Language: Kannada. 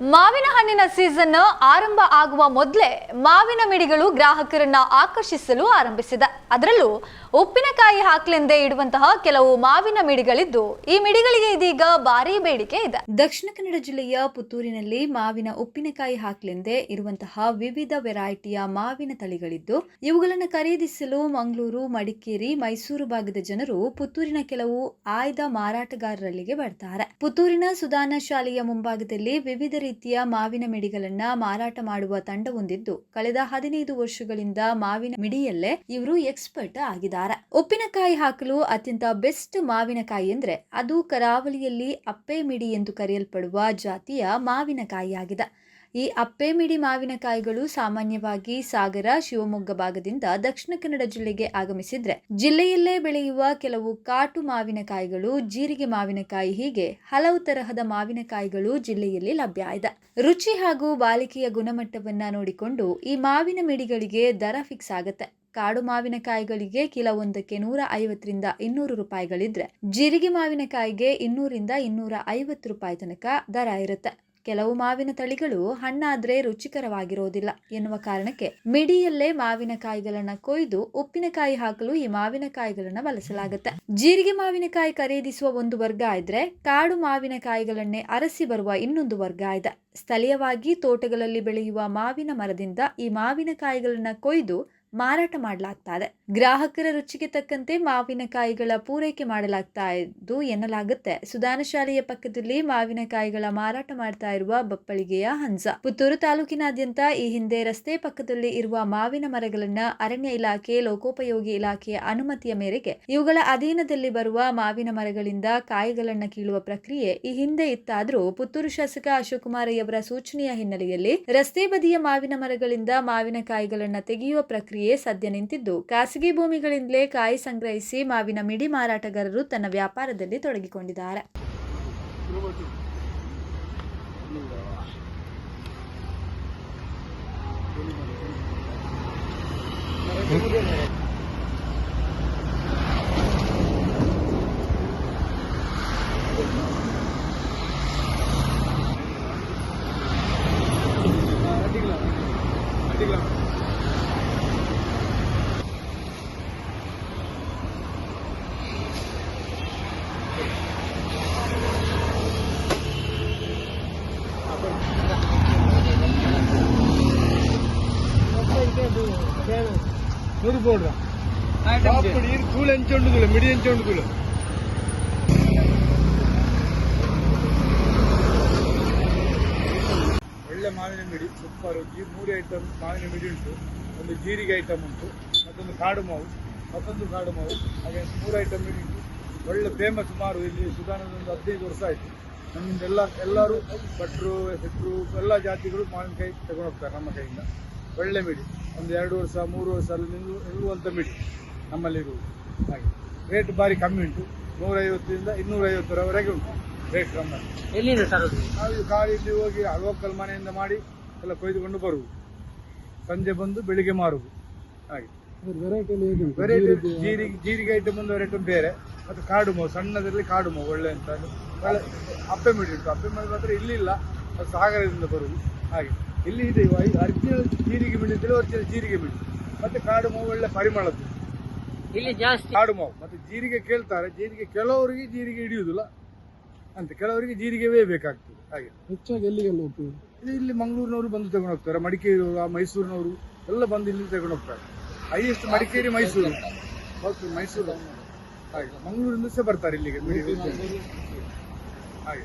ಮಾವಿನ ಹಣ್ಣಿನ ಸೀಸನ್ ಆರಂಭ ಆಗುವ ಮೊದಲೇ ಮಾವಿನ ಮಿಡಿಗಳು ಗ್ರಾಹಕರನ್ನ ಆಕರ್ಷಿಸಲು ಆರಂಭಿಸಿದೆ. ಅದರಲ್ಲೂ ಉಪ್ಪಿನಕಾಯಿ ಹಾಕ್ಲೆಂದೇ ಇಡುವಂತಹ ಕೆಲವು ಮಾವಿನ ಮಿಡಿಗಳಿದ್ದು, ಈ ಮಿಡಿಗಳಿಗೆ ಇದೀಗ ಭಾರೀ ಬೇಡಿಕೆ ಇದೆ. ದಕ್ಷಿಣ ಕನ್ನಡ ಜಿಲ್ಲೆಯ ಪುತ್ತೂರಿನಲ್ಲಿ ಮಾವಿನ ಉಪ್ಪಿನಕಾಯಿ ಹಾಕ್ಲೆಂದೇ ಇರುವಂತಹ ವಿವಿಧ ವೆರೈಟಿಯ ಮಾವಿನ ತಳಿಗಳಿದ್ದು, ಇವುಗಳನ್ನು ಖರೀದಿಸಲು ಮಂಗಳೂರು, ಮಡಿಕೇರಿ, ಮೈಸೂರು ಭಾಗದ ಜನರು ಪುತ್ತೂರಿನ ಕೆಲವು ಆಯ್ದ ಮಾರಾಟಗಾರರಲ್ಲಿಗೆ ಬರ್ತಾರೆ. ಪುತ್ತೂರಿನ ಸುಧಾನ ಶಾಲೆಯ ಮುಂಭಾಗದಲ್ಲಿ ವಿವಿಧ ರೀತಿಯ ಮಾವಿನ ಮಿಡಿಗಳನ್ನ ಮಾರಾಟ ಮಾಡುವ ತಂಡ ಹೊಂದಿದ್ದು, ಕಳೆದ 15 ವರ್ಷಗಳಿಂದ ಮಾವಿನ ಮಿಡಿಯಲ್ಲೇ ಇವರು ಎಕ್ಸ್ಪರ್ಟ್ ಆಗಿದ್ದಾರೆ. ಉಪ್ಪಿನಕಾಯಿ ಹಾಕಲು ಅತ್ಯಂತ ಬೆಸ್ಟ್ ಮಾವಿನಕಾಯಿ ಅಂದ್ರೆ ಅದು ಕರಾವಳಿಯಲ್ಲಿ ಅಪ್ಪೆ ಮಿಡಿ ಎಂದು ಕರೆಯಲ್ಪಡುವ ಜಾತಿಯ ಮಾವಿನಕಾಯಿಯಾಗಿದೆ. ಈ ಅಪ್ಪೆ ಮಿಡಿ ಮಾವಿನಕಾಯಿಗಳು ಸಾಮಾನ್ಯವಾಗಿ ಸಾಗರ, ಶಿವಮೊಗ್ಗ ಭಾಗದಿಂದ ದಕ್ಷಿಣ ಕನ್ನಡ ಜಿಲ್ಲೆಗೆ ಆಗಮಿಸಿದ್ರೆ, ಜಿಲ್ಲೆಯಲ್ಲೇ ಬೆಳೆಯುವ ಕೆಲವು ಕಾಟು ಮಾವಿನಕಾಯಿಗಳು, ಜೀರಿಗೆ ಮಾವಿನಕಾಯಿ ಹೀಗೆ ಹಲವು ತರಹದ ಮಾವಿನಕಾಯಿಗಳು ಜಿಲ್ಲೆಯಲ್ಲಿ ಲಭ್ಯ ಇದೆ. ರುಚಿ ಹಾಗೂ ಬಾಳಿಕೆಯ ಗುಣಮಟ್ಟವನ್ನ ನೋಡಿಕೊಂಡು ಈ ಮಾವಿನ ಮಿಡಿಗಳಿಗೆ ದರ ಫಿಕ್ಸ್ ಆಗುತ್ತೆ. ಕಾಡು ಮಾವಿನಕಾಯಿಗಳಿಗೆ ಕಿಲೋವೊಂದಕ್ಕೆ 150 ರಿಂದ 200 ರೂಪಾಯಿಗಳಿದ್ರೆ, ಜೀರಿಗೆ ಮಾವಿನಕಾಯಿಗೆ 200 ರಿಂದ 250 ರೂಪಾಯಿ ತನಕ ದರ ಇರುತ್ತೆ. ಕೆಲವು ಮಾವಿನ ತಳಿಗಳು ಹಣ್ಣಾದ್ರೆ ರುಚಿಕರವಾಗಿರೋದಿಲ್ಲ ಎನ್ನುವ ಕಾರಣಕ್ಕೆ ಮಿಡಿಯಲ್ಲೇ ಮಾವಿನಕಾಯಿಗಳನ್ನ ಕೊಯ್ದು ಉಪ್ಪಿನಕಾಯಿ ಹಾಕಲು ಈ ಮಾವಿನಕಾಯಿಗಳನ್ನ ಬಳಸಲಾಗುತ್ತೆ. ಜೀರಿಗೆ ಮಾವಿನಕಾಯಿ ಖರೀದಿಸುವ ಒಂದು ವರ್ಗ ಇದ್ರೆ, ಕಾಡು ಮಾವಿನಕಾಯಿಗಳನ್ನೇ ಅರಸಿ ಬರುವ ಇನ್ನೊಂದು ವರ್ಗ ಇದೆ. ಸ್ಥಳೀಯವಾಗಿ ತೋಟಗಳಲ್ಲಿ ಬೆಳೆಯುವ ಮಾವಿನ ಮರದಿಂದ ಈ ಮಾವಿನಕಾಯಿಗಳನ್ನ ಕೊಯ್ದು ಮಾರಾಟ ಮಾಡಲಾಗ್ತಾ ಇದೆ. ಗ್ರಾಹಕರ ರುಚಿಗೆ ತಕ್ಕಂತೆ ಮಾವಿನಕಾಯಿಗಳ ಪೂರೈಕೆ ಮಾಡಲಾಗ್ತಾ ಇದ್ದು ಎನ್ನಲಾಗುತ್ತೆ. ಸುಧಾನ ಶಾಲೆಯ ಪಕ್ಕದಲ್ಲಿ ಮಾವಿನಕಾಯಿಗಳ ಮಾರಾಟ ಮಾಡ್ತಾ ಇರುವ ಬಪ್ಪಳಿಗೆಯ ಹಂಸ. ಪುತ್ತೂರು ತಾಲೂಕಿನಾದ್ಯಂತ ಈ ಹಿಂದೆ ರಸ್ತೆ ಪಕ್ಕದಲ್ಲಿ ಇರುವ ಮಾವಿನ ಮರಗಳನ್ನ ಅರಣ್ಯ ಇಲಾಖೆ, ಲೋಕೋಪಯೋಗಿ ಇಲಾಖೆಯ ಅನುಮತಿಯ ಮೇರೆಗೆ ಇವುಗಳ ಅಧೀನದಲ್ಲಿ ಬರುವ ಮಾವಿನ ಮರಗಳಿಂದ ಕಾಯಿಗಳನ್ನ ಕೀಳುವ ಪ್ರಕ್ರಿಯೆ ಈ ಹಿಂದೆ ಇತ್ತಾದ್ರೂ, ಪುತ್ತೂರು ಶಾಸಕ ಅಶೋಕ್ ಕುಮಾರಯ್ಯವರ ಸೂಚನೆಯ ಹಿನ್ನೆಲೆಯಲ್ಲಿ ರಸ್ತೆ ಬದಿಯ ಮಾವಿನ ಮರಗಳಿಂದ ಮಾವಿನಕಾಯಿಗಳನ್ನ ತೆಗೆಯುವ ಪ್ರಕ್ರಿಯೆ ಸದ್ಯ ನಿಂತಿದ್ದು, ಖಾಸಗಿ ಭೂಮಿಗಳಿಂದಲೇ ಕಾಯಿ ಸಂಗ್ರಹಿಸಿ ಮಾವಿನ ಮಿಡಿ ಮಾರಾಟಗಾರರು ತನ್ನ ವ್ಯಾಪಾರದಲ್ಲಿ ತೊಡಗಿಕೊಂಡಿದ್ದಾರೆ. ಮಿಡಿ ಎಂಚುಂಡುಗಳು ಒಳ್ಳೆ ಮಾವಿನ ಮಿಡಿ ಸೂಪರ್. 3 ಐಟಮ್ ಮಾವಿನ ಮಿಡಿ ಉಂಟು. ಒಂದು ಜೀರಿಗೆ ಐಟಮ್ ಉಂಟು, ಮತ್ತೊಂದು ಕಾಡು ಮಾವು, ಹಾಗೆ 3 ಐಟಮ್ ಮಿಡಿ ಉಂಟು. ಒಳ್ಳೆ ಫೇಮಸ್. ಸುಮಾರು ಇಲ್ಲಿ ಸುಧಾನದ 15 ವರ್ಷ ಆಯಿತು. ನಮ್ಮಿಂದ ಎಲ್ಲರೂ ಭಟ್ರು, ಹೆಸರು ಎಲ್ಲ ಜಾತಿಗಳು ಮಾವಿನಕಾಯಿ ತಗೊಂಡು ಹೋಗ್ತಾರೆ ನಮ್ಮ ಕೈಯಿಂದ. ಒಳ್ಳೆ ಮಿಡಿ, ಒಂದು 2 ವರ್ಷ 3 ವರ್ಷ ಅಲ್ಲಿ ನಿಲ್ಲುವಂಥ ಮಿಡಿ ನಮ್ಮಲ್ಲಿರುವುದು. ಹಾಗೆ ರೇಟ್ ಭಾರಿ ಕಮ್ಮಿ ಉಂಟು. 150 ರಿಂದ 250 ಉಂಟು ರೇಟ್ ನಮ್ಮಲ್ಲಿ. ಎಲ್ಲಿದೆ ಸರ್? ನಾವು ಕಾಡಿಲ್ಲಿ ಹೋಗಿ ಲೋಕಲ್ ಮನೆಯಿಂದ ಮಾಡಿ ಎಲ್ಲ ಕೊಯ್ದುಕೊಂಡು ಬರುವುದು, ಸಂಜೆ ಬಂದು ಬೆಳಿಗ್ಗೆ ಮಾರುವುದು. ಹಾಗೆ ವೆರೈಟಿ ಜೀರಿಗೆ ಐಟಮ್ ಒಂದು ವೆರೈಟಿ ಬೇರೆ, ಮತ್ತು ಕಾಡು ಮಾವು ಸಣ್ಣದಲ್ಲಿ ಕಾಡು ಮಾವು ಒಳ್ಳೆ ಅಂತ ಒಳ್ಳೆ ಅಪ್ಪೆ ಮಿಡಿ ಉಂಟು. ಅಪ್ಪೆ ಮಿಡಿ ಮಾತ್ರ ಇಲ್ಲಿಲ್ಲ, ಅದು ಸಾಗರದಿಂದ ಬರುವುದು. ಹಾಗೆ ಇಲ್ಲಿ ಇದೆ ಅರ್ಜಿನಲ್ ಜೀರಿಗೆ ಮಿಡಿ ಅಂತೇಳಿ, ಒರಿಜಿನಲ್ ಜೀರಿಗೆ ಮಿಡಿ, ಮತ್ತೆ ಕಾಡು ಮಾವು ಒಳ್ಳೆ ಪರಿಮಳದ್ದು ಇಲ್ಲಿ ಜಾಸ್ತಿ ಕಾಡು ಮಾವು. ಮತ್ತೆ ಜೀರಿಗೆ ಕೇಳ್ತಾರೆ, ಜೀರಿಗೆ ಕೆಲವರಿಗೆ ಜೀರಿಗೆ ಹಿಡಿಯುವುದಿಲ್ಲ ಅಂತ, ಕೆಲವರಿಗೆ ಜೀರಿಗೆವೇ ಬೇಕಾಗ್ತದೆ. ಹಾಗೆ ಹೆಚ್ಚಾಗಿ ಎಲ್ಲಿಗೆಲ್ಲ ಹೋಗ್ತೀವಿ? ಇಲ್ಲಿ ಮಂಗಳೂರಿನವರು ಬಂದು ತಗೊಂಡು ಹೋಗ್ತಾರೆ, ಮಡಿಕೇರಿಯವರು, ಮೈಸೂರಿನವರು ಎಲ್ಲ ಬಂದು ಇಲ್ಲಿ ತಗೊಂಡು ಹೋಗ್ತಾರೆ. ಹೈಯೆಸ್ಟ್ ಮಡಿಕೇರಿ, ಮೈಸೂರು. ಹಾಗೆ ಮಂಗಳೂರಿಂದ ಸಹ ಬರ್ತಾರೆ ಇಲ್ಲಿಗೆ ಹಾಗೆ.